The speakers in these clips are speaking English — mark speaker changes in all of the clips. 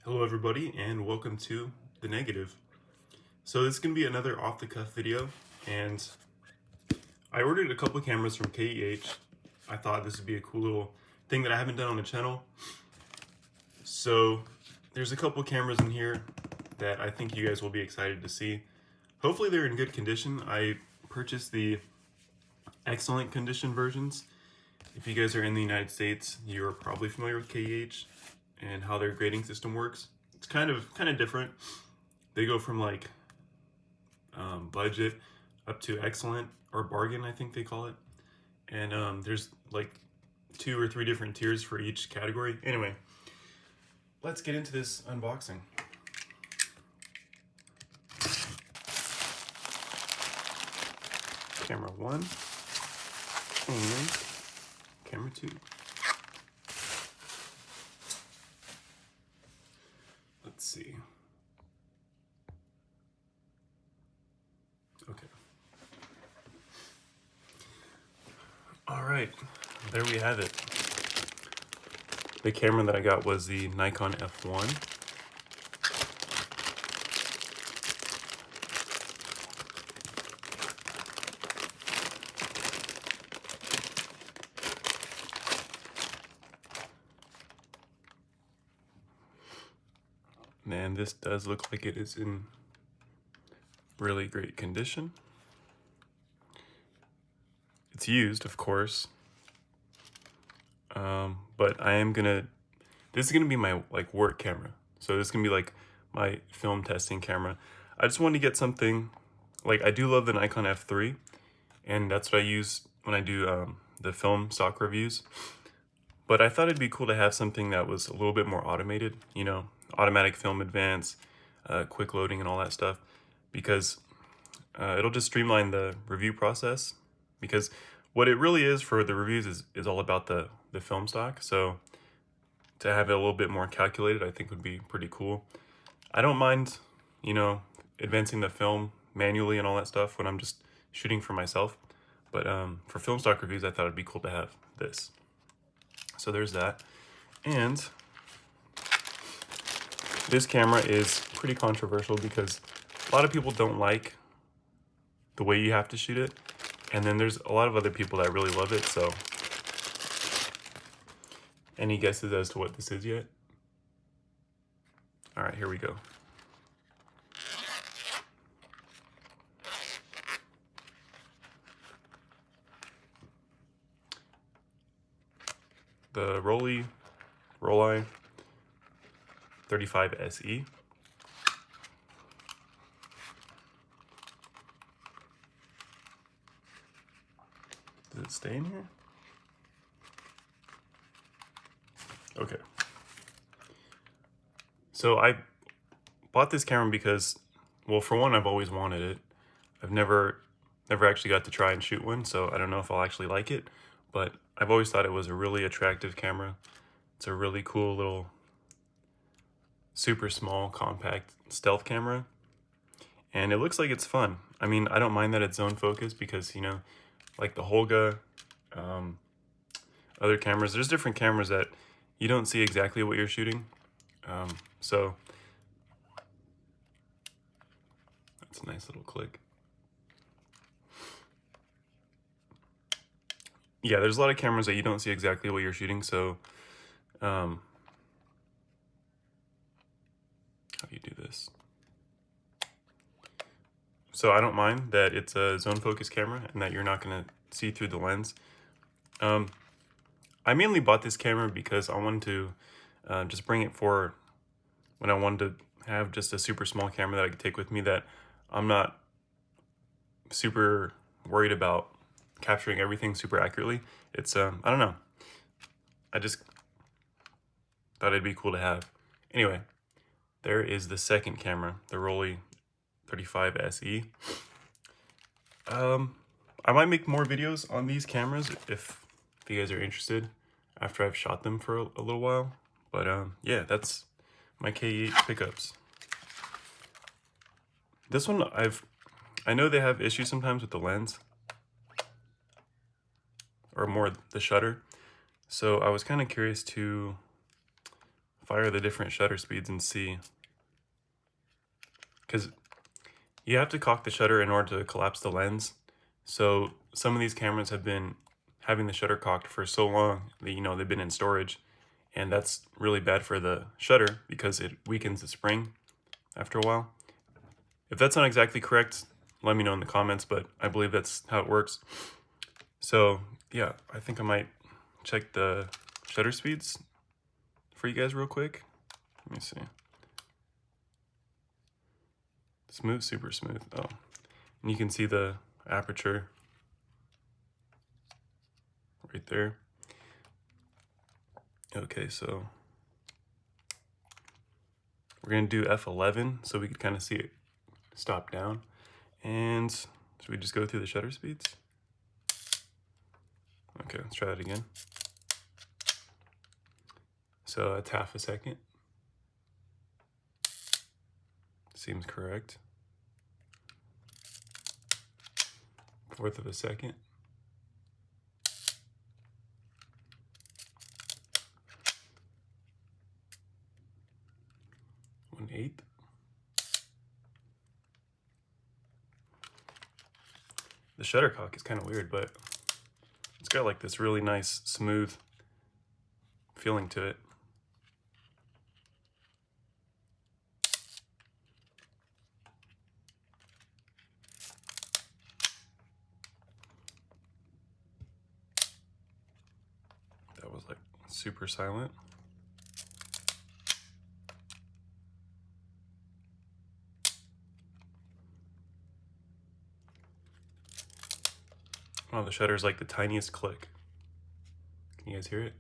Speaker 1: Hello everybody and welcome to The Negative. So this is going to be another off-the-cuff video, and I ordered a couple of cameras from KEH. I thought this would be a cool little thing that I haven't done on the channel. So there's a couple of cameras in here that I think you guys will be excited to see. Hopefully they're in good condition. I purchased the excellent condition versions. If you guys are in the United States, you're probably familiar with KEH and how their grading system works. It's kind of different. They go from like budget up to excellent or bargain, I think they call it. And there's like 2 or 3 different tiers for each category. Anyway, let's get into this unboxing. Camera 1 and camera 2. Let's see. Okay. All right, there we have it. The camera that I got was the Nikon F1. And this does look like it is in really great condition. It's used, of course, but this is gonna be my work camera. So this is gonna be like my film testing camera. I just wanted to get something, I do love the Nikon F3, and that's what I use when I do the film stock reviews. But I thought it'd be cool to have something that was a little bit more automated, automatic film advance, quick loading and all that stuff, because it'll just streamline the review process. Because what it really is for the reviews is all about the film stock. So to have it a little bit more calculated, I think would be pretty cool. I don't mind, advancing the film manually and all that stuff when I'm just shooting for myself. But for film stock reviews, I thought it'd be cool to have this. So there's that. And this camera is pretty controversial because a lot of people don't like the way you have to shoot it. And then there's a lot of other people that really love it. So any guesses as to what this is yet? All right, here we go. The Rollei 35 SE. Does it stay in here? Okay. So I bought this camera because, well, for one, I've always wanted it. I've never actually got to try and shoot one, so I don't know if I'll actually like it, but I've always thought it was a really attractive camera. It's a really cool little super small compact stealth camera, and it looks like it's fun. I mean, I don't mind that it's zone focus because, like the Holga, other cameras, there's different cameras that you don't see exactly what you're shooting. So that's a nice little click. Yeah, there's a lot of cameras that you don't see exactly what you're shooting. So how do you do this? So I don't mind that it's a zone focus camera and that you're not gonna see through the lens. I mainly bought this camera because I wanted to just bring it for when I wanted to have just a super small camera that I could take with me, that I'm not super worried about capturing everything super accurately. It's, I don't know. I just thought it'd be cool to have. Anyway, there is the second camera, the Rollei 35 SE. I might make more videos on these cameras if you guys are interested after I've shot them for a little while. But yeah, that's my KEH pickups. This one, I know they have issues sometimes with the lens, or more the shutter. So I was kind of curious to fire the different shutter speeds and see, because you have to cock the shutter in order to collapse the lens. So some of these cameras have been having the shutter cocked for so long that, you know, they've been in storage, and that's really bad for the shutter because it weakens the spring after a while. If that's not exactly correct, let me know in the comments, but I believe that's how it works. So yeah, I think I might check the shutter speeds for you guys real quick. Let me see. Smooth, super smooth. Oh, and you can see the aperture right there. Okay, so we're gonna do F11 so we can kind of see it stop down. And should we just go through the shutter speeds? Okay, let's try that again. So that's half a second. Seems correct. Fourth of a second. 1/8. The shuttercock is kind of weird, but it's got like this really nice, smooth feeling to it. That was like super silent. Oh, the shutter's like the tiniest click. Can you guys hear it?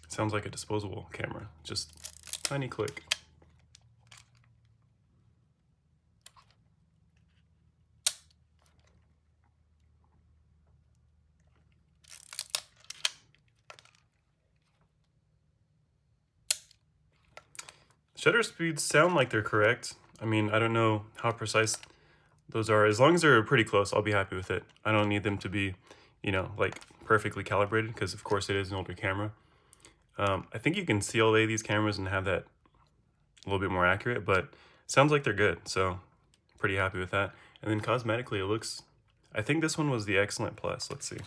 Speaker 1: Sounds like a disposable camera, just tiny click. Shutter speeds sound like they're correct. I mean, I don't know how precise those are. As long as they're pretty close, I'll be happy with it. I don't need them to be, you know, like perfectly calibrated, because of course it is an older camera. I think you can CLA these cameras and have that a little bit more accurate, but sounds like they're good, so pretty happy with that. And then cosmetically it looks, I think this one was the Excellent Plus. Let's see.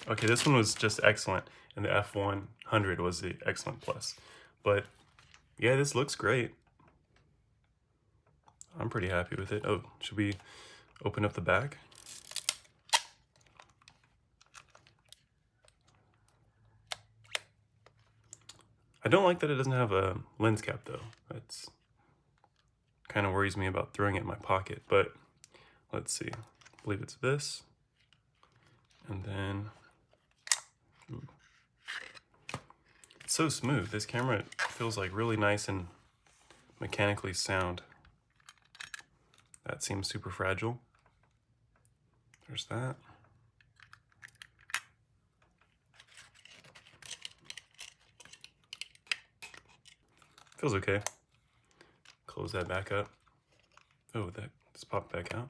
Speaker 1: Okay, this one was just Excellent, and the F100 was the Excellent Plus. But yeah, this looks great. I'm pretty happy with it. Oh, should we open up the back? I don't like that it doesn't have a lens cap though. That's kind of worries me about throwing it in my pocket, but let's see. I believe it's this. And then, ooh. It's so smooth. This camera feels like really nice and mechanically sound. That seems super fragile. There's that. Feels okay. Close that back up. Oh, that just popped back out.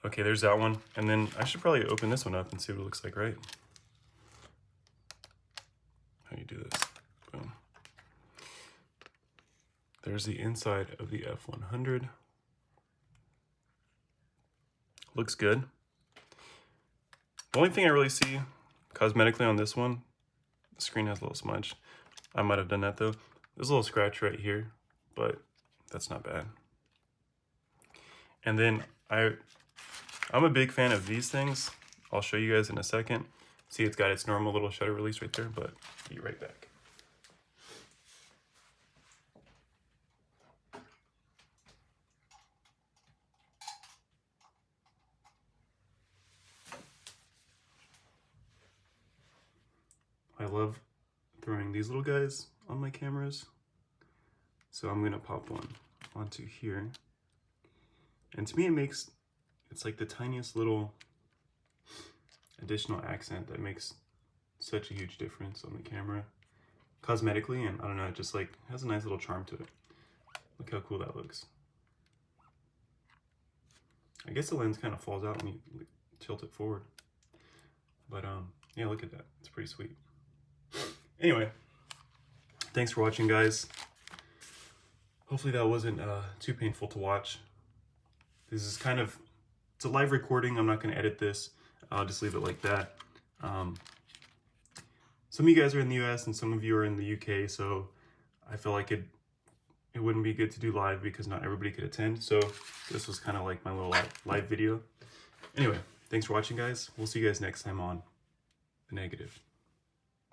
Speaker 1: Okay, there's that one. And then I should probably open this one up and see what it looks like, right? How do you do this? Boom. There's the inside of the F100. Looks good. The only thing I really see cosmetically on this one, the screen has a little smudge. I might have done that though. There's a little scratch right here, but that's not bad. And then I'm a big fan of these things. I'll show you guys in a second. See, it's got its normal little shutter release right there, but I'll be right back. I love throwing these little guys on my cameras. So I'm gonna pop one onto here. And to me it's like the tiniest little additional accent that makes such a huge difference on the camera. Cosmetically, and I don't know, it just like has a nice little charm to it. Look how cool that looks. I guess the lens kind of falls out when you tilt it forward. But yeah, look at that. It's pretty sweet. Anyway, thanks for watching, guys. Hopefully that wasn't too painful to watch. This is kind of, it's a live recording. I'm not going to edit this. I'll just leave it like that. Some of you guys are in the US and some of you are in the UK, so I feel like it wouldn't be good to do live because not everybody could attend. So this was kind of like my little live video. Anyway, thanks for watching, guys. We'll see you guys next time on The Negative.